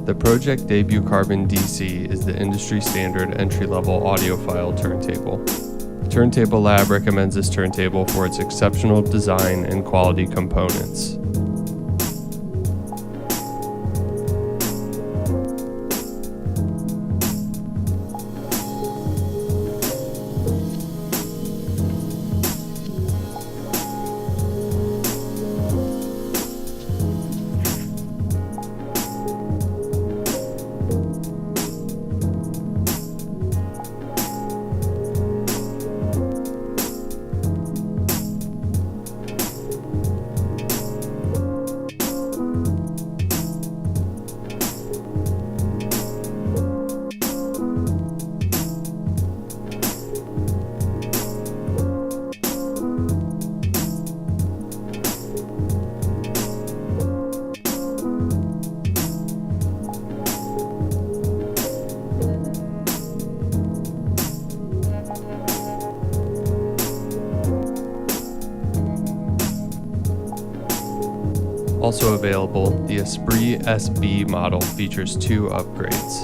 The Pro-Ject Debut Carbon DC is the industry standard entry-level audiophile turntable. Turntable Lab recommends this turntable for its exceptional design and quality components. Also available, the Esprit SB model features 2 upgrades.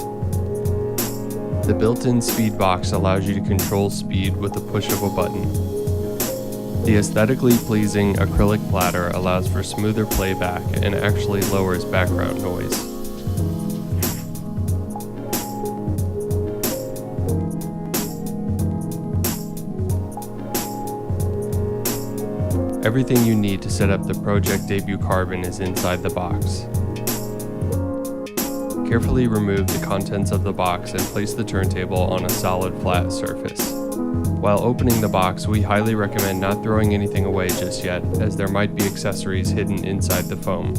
The built-in speed box allows you to control speed with the push of a button. The aesthetically pleasing acrylic platter allows for smoother playback and actually lowers background noise. Everything you need to set up the Pro-Ject Debut Carbon is inside the box. Carefully remove the contents of the box and place the turntable on a solid flat surface. While opening the box, we highly recommend not throwing anything away just yet, as there might be accessories hidden inside the foam.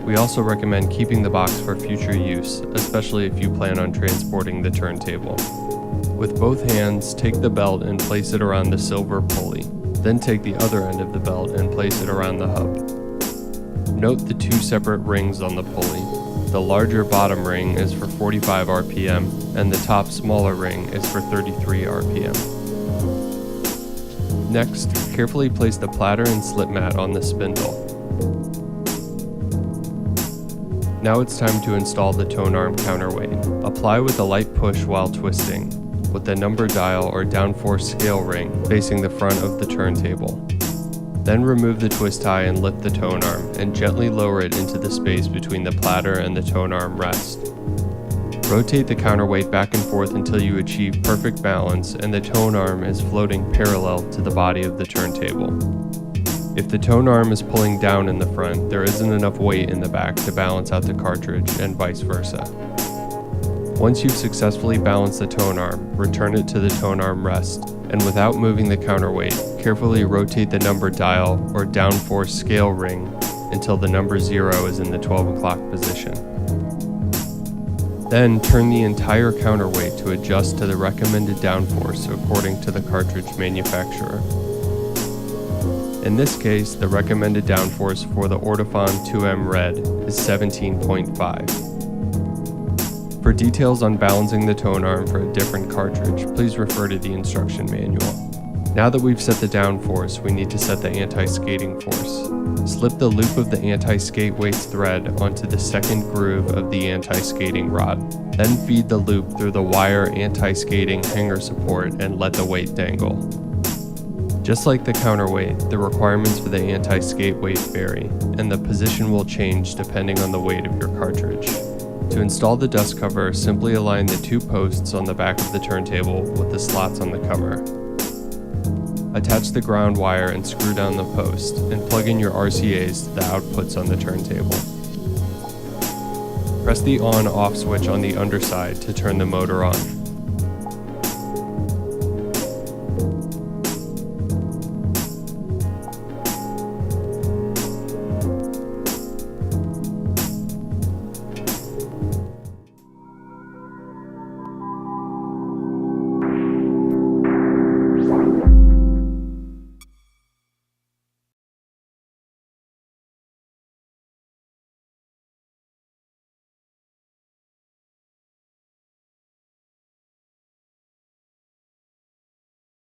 We also recommend keeping the box for future use, especially if you plan on transporting the turntable. With both hands, take the belt and place it around the silver pulley. Then take the other end of the belt and place it around the hub. Note the 2 separate rings on the pulley. The larger bottom ring is for 45 RPM and the top smaller ring is for 33 RPM. Next, carefully place the platter and Slipmat on the spindle. Now it's time to install the Tonearm counterweight. Apply with a light push while twisting, with the number dial or downforce scale ring facing the front of the turntable. Then remove the twist tie and lift the Tonearm and gently lower it into the space between the platter and the Tonearm rest. Rotate the counterweight back and forth until you achieve perfect balance and the Tonearm is floating parallel to the body of the turntable. If the Tonearm is pulling down in the front, there isn't enough weight in the back to balance out the cartridge and vice versa. Once you've successfully balanced the Tonearm, return it to the Tonearm rest, and without moving the counterweight, carefully rotate the number dial or downforce scale ring until the number 0 is in the 12 o'clock position. Then turn the entire counterweight to adjust to the recommended downforce according to the cartridge manufacturer. In this case, the recommended downforce for the Ortofon 2M Red is 17.5. For details on balancing the Tonearm for a different cartridge, please refer to the instruction manual. Now that we've set the downforce, we need to set the anti-skating force. Slip the loop of the anti-skate weights thread onto the second groove of the anti-skating rod. Then feed the loop through the wire anti-skating hanger support and let the weight dangle. Just like the counterweight, the requirements for the anti-skate weight vary, and the position will change depending on the weight of your cartridge. To install the dust cover, simply align the 2 posts on the back of the turntable with the slots on the cover. Attach the ground wire and screw down the post, and plug in your RCAs to the outputs on the turntable. Press the on-off switch on the underside to turn the motor on.